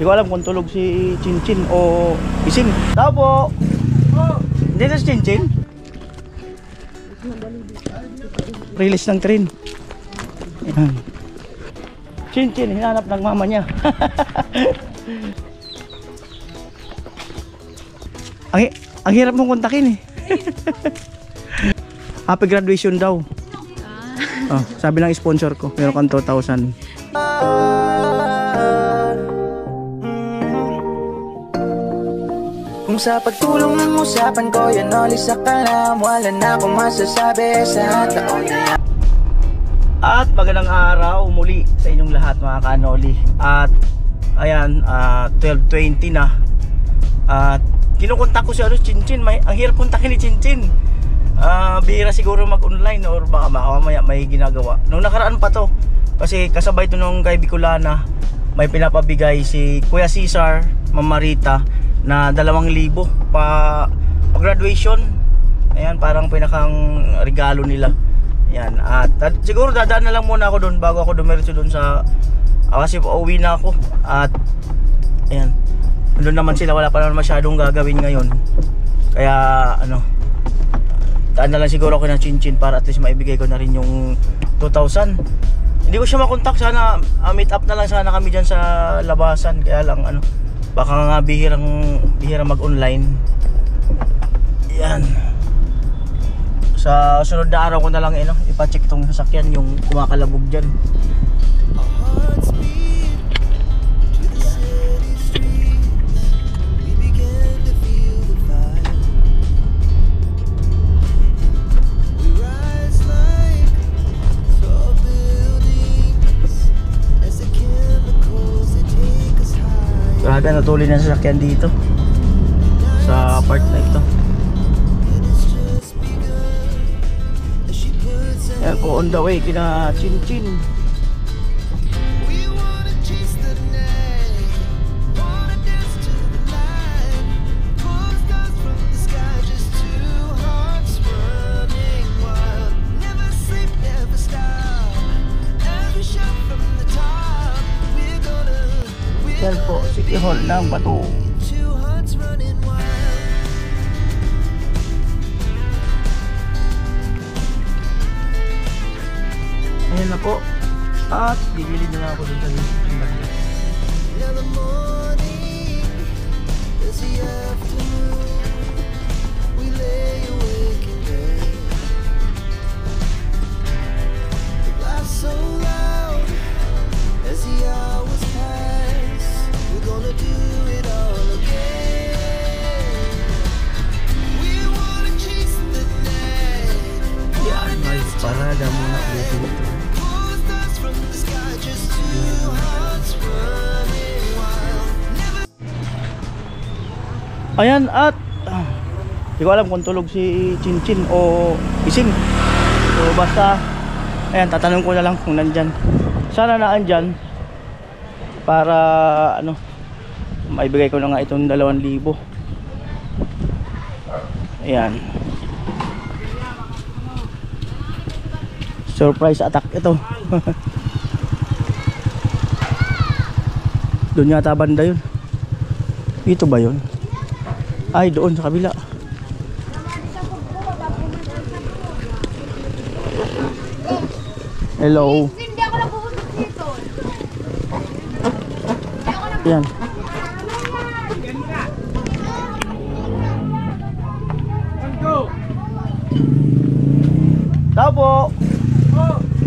Hindi ko alam kung tulog si Chinchin o gising. Tao po! Hindi na si Chinchin? Release ng train. Ayan. Chinchin, hinanap ng mama niya. ang hirap mong kontakin eh. Happy graduation daw. Oh, sabi ng sponsor ko, meron kang 2,000. Kung sa pagtulong ng usapan ko, yan oli sa kalam. Wala na akong masasabi sa taon na. At magandang araw muli sa inyong lahat mga kanoli. At ayan, 12:20 na. At kinukontak ko si Chinchin. Ang hirap kontakin ni Chinchin. Bihira siguro mag-online or baka mamaya may ginagawa. Nung nakaraan pa to, kasi kasabay to nung kay Bicolana, may pinapabigay si Kuya Cesar, Mama Rita na 2,000 pa graduation. Ayan, parang pinakang regalo nila. Ayan, at siguro dadaan na lang muna ako doon bago ako dumiretso doon sa kasi pauwi na ako. At ayan, doon naman sila, wala pa naman masyadong gagawin ngayon. Kaya ano, daan na lang siguro ako ng Chinchin para at least maibigay ko na rin yung 2,000. Hindi ko siya makontak, sana meet up na lang sana kami dyan sa labasan. Kaya lang ano, baka nga bihirang mag-online. Yan. Sa sunod na araw ko na lang ipa-check tong sasakyan, yung kumakalabog dyan. Grabe, natuloy na sasakyan dito sa part na ito. Ayan ko, on the way kina Chinchin. Yan po, City Hall ng Batu. Ayan na po. At gigilid na lang ako doon sa Batu. Yan, may parada muna dito. Ayan, at hindi ko alam kung tulog si Chinchin o gising. So basta ayan, tatanong ko na lang kung nandyan. Sana naandyan para ano, maibigay ko na nga itong 2,000. Ayan, surprise attack ito. Doon yata banda yun. Dito ba yun? Ay, doon sa kabila. Hello. Yan. Tao po.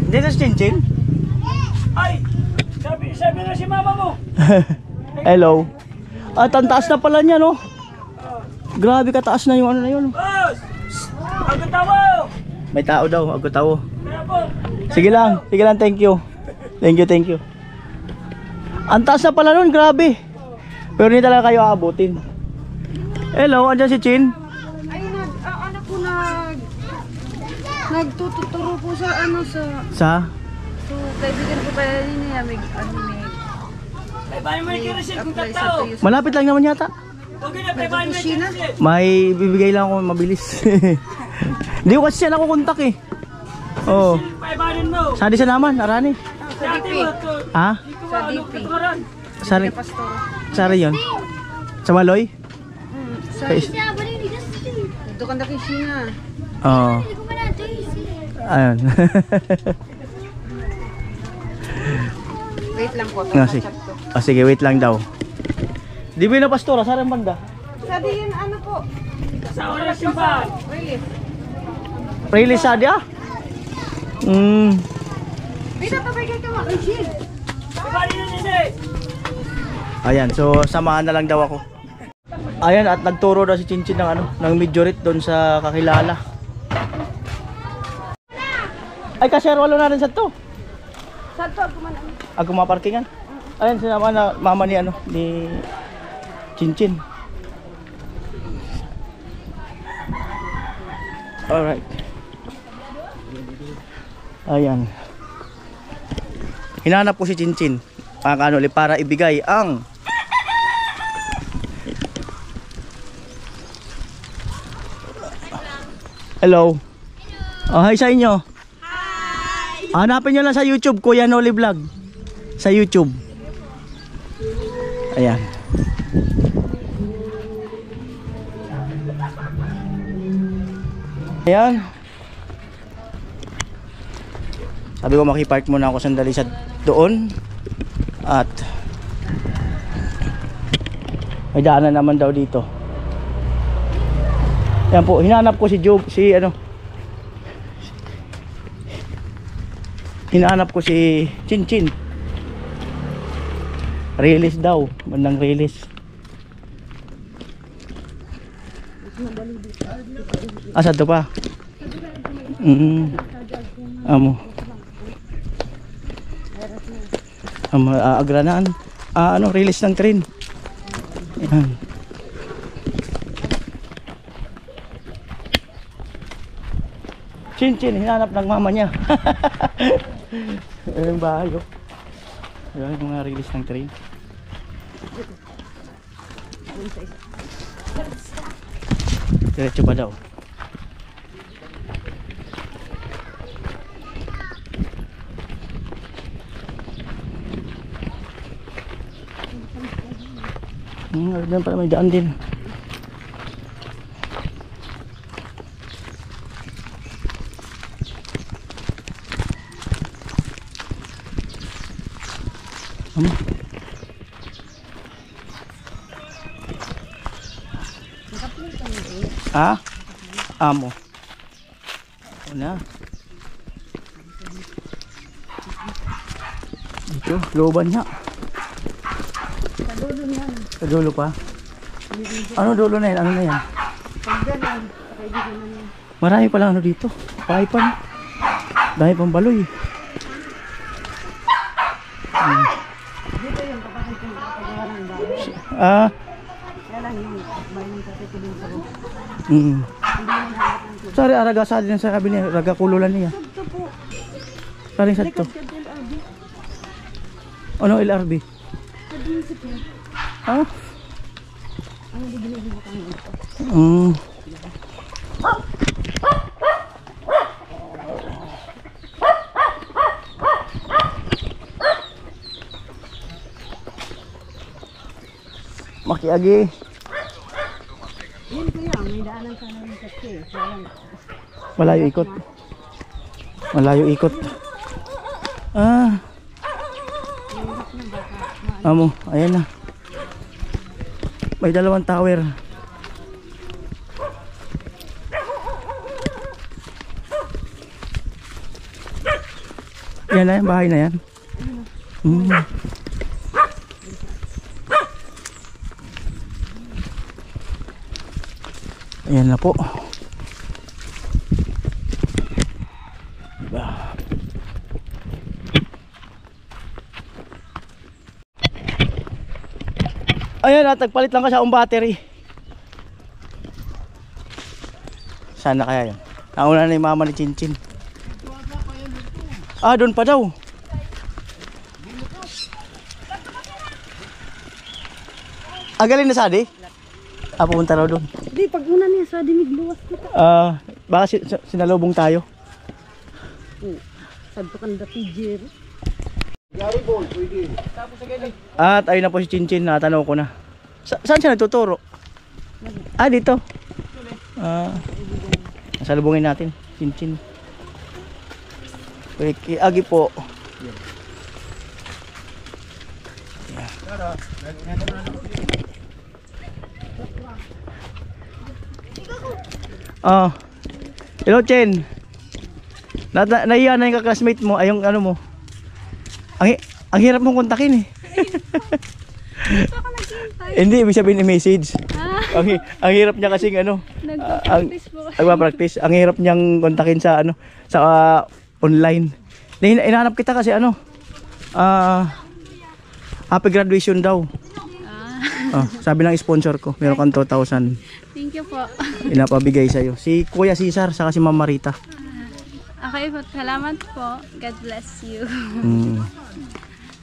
Hindi na si Chinchin? Ay! Sabi na si mama mo. Hello. At ang taas na pala niya, no? Grabe kataas na yung ano na yun. Boss! Agutawo! May tao daw, agutawo. Sige lang, thank you. Thank you. Ang taas na pala nun, grabe. Pero hindi talaga kayo aabutin. Hello, andyan si Chin? Ay, anak ko nagtuturo po sa ano Sa? So, kaibigan ko kaya niya may Paano mo nag-receive kung tatao? Malapit lang naman yata. Okay na, paano mo nag-receive? May bibigay lang ako mabilis. Hindi ko kasi siya nakukontak eh. Oo. Paano mo? Sadi sa naman, arani. Sa DP. Ha? Sa DP. Sari, Pastor. sari yun. Sa Maloy? Sa Sa is- ito kan daki Sina. Oo. Ayun. Wait lang po. Ah, sige. Ah, sige, wait lang daw. Di ba na pastora, saan ang banda? Sa diyan ano po? Sa oras yung pa. Really? Really sad ya? Dito tabay kayo ka Rachel. Bali na nini. Ayan, so samahan na lang daw ako. Ayan, at nagturo daw si Chinchin ng ano, ng meteorite doon sa kakilala. Ay, kasyero wala na rin sa to. Sa to ako man. Ako maparkingan. Ayan, sinama na mama ni ano, ni Chinchin. Alright. Ayan. Hinanap ko si Chinchin. Para ibigay ang hello. Oh, hi sa inyo. Hi. Hanapin nyo lang sa YouTube, Kuya Noli Vlog. Sa YouTube. Ayan. Ayan. Sabi ko makipark muna ako sandali sa doon. At may daanan naman daw dito. Yan po, hinanap ko si hinanap ko si Chinchin. Release daw, bandang release. Asa to pa? Amo. Agranaan. Ano, release ng train. Ayan. Chinchin, hinanap ng mama niya. Ayan yung bahay, oh. Ayan yung mga release ng train. Diretso pa daw. Doon pala may daan din. Amo. Una. Ito, looban niya. Sa dulo pa? Ano dulo na yan? Ano na yan? Marami pala ano dito. Paipan. Dami pang baloy. Sari araga sa din sa sabi niya, raga kululan niya. Sari sa to. Ano LRB? Ah? Makiagi. Yun kuya, may daanan ka namin kasi. Malayo ikot. Malayo ikot. Amo, ayan na. May dalawang tower. Yan na yung bahay na yan. Ayan na po. Ayan at nagpalit lang ka sa battery. Sana kaya yun. Nauna na yung mama ni Chinchin. Doon pa daw. Galing na Sadi? Pupunta raw doon. Di, pag una niya sa dinigluwas kita. Baka sinalubong tayo. Sabto kan da pijer. At ayun na po si Chinchin, natanong ko na. Saan siya nagtuturo? Ah, dito. Salubungin natin, Chinchin. Okay, agi po. Oh. Hello, Chen. Naiya na yung kaklasmate mo, ay yung ano mo. Ang hirap mong kontakin eh. Hindi, ibig sabihin i-message. Ang hirap niya kasi ano, Nagpa-practice po. nagpa-practice. Ang hirap niyang kontakin sa ano, sa online. Inahanap kita kasi ano, happy graduation daw. Sabi ng sponsor ko, meron kang 2,000. Thank you po. Inapabigay sa'yo. Si Kuya Cesar, saka si Ma'am Marita. Okay po, salamat po. God bless you.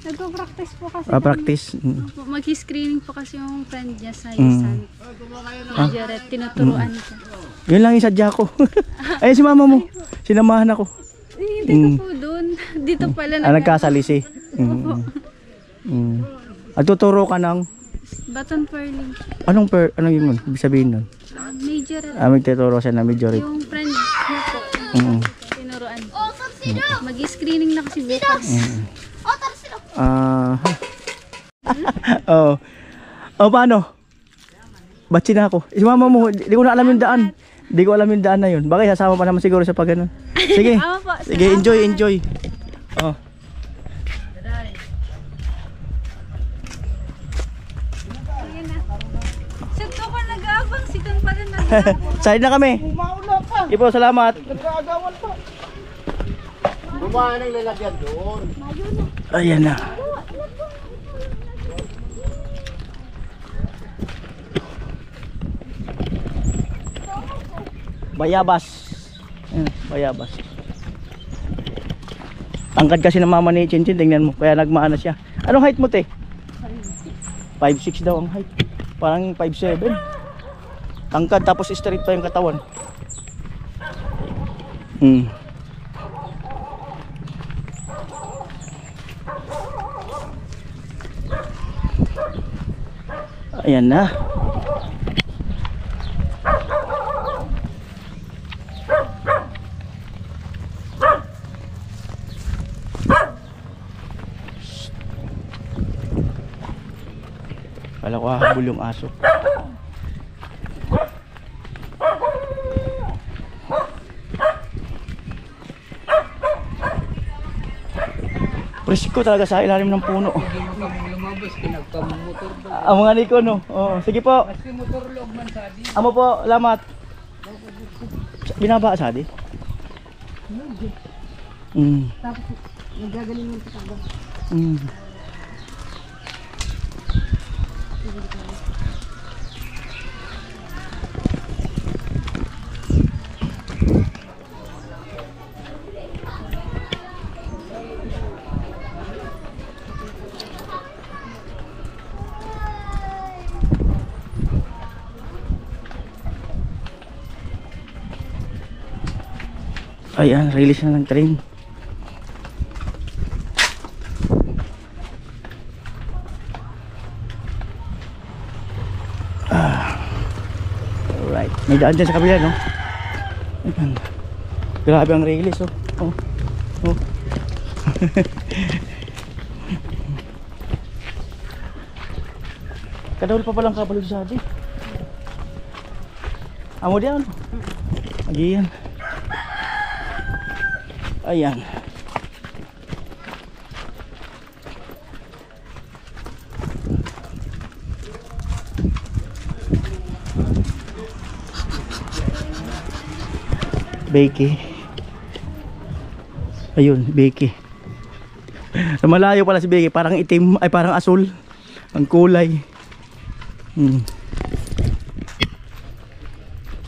Nagpa-practice po kasi. Practice. Mag-screening po kasi yung friend niya sa Yusan. Jared, tinuturuan siya. Yun lang yung sadya ko. Ayun si mama mo. Sinamahan ako. Hindi ko po doon. Dito pala Nagkasalisi. At tuturo ka ng Baton Perling. anong yun? Ibig sabihin nun? Major. Magtuturo siya na majority. Yung friend niya po. Tinuruan. Mag-screening na kasi bukas. Paano? Batsi na ako. Si mama mo, di ko na alam yung daan. Di ko alam yung daan na yun. Bakit sasama pa naman siguro sa pag ganun. Sige. Sige, enjoy. Sito pa nag-aabang. Sitan pa rin nag-aabang. Side na kami. Ipo, salamat. Bumahan ng lalagyan doon. Ayan na. Bayabas. Bayabas. Tangkad kasi ng mama ni Chinchin, tingnan mo. Kaya nagmaana siya. Anong height mo, te? 5'6" daw ang height. Parang 5'7". Tangkad tapos straight pa yung katawan. Ayan na. Kala ko hahabol yung aso. Presko talaga sa ilalim ng puno. Ang mga niko no. Sige po. Amo po, salamat. Binaba sa di. Tapos nagagaling mo sa taga. Ayan, release na ng train. Alright, may daan dyan sa kabila, no? Ayan. Grabe ang release, oh. Kadawal pa palang kabalog sa atin. Amo diyan. Agiyan. Ayan. Beke. Ayun, Beke. Sa malayo pala si Beke, parang itim, ay parang asul ang kulay.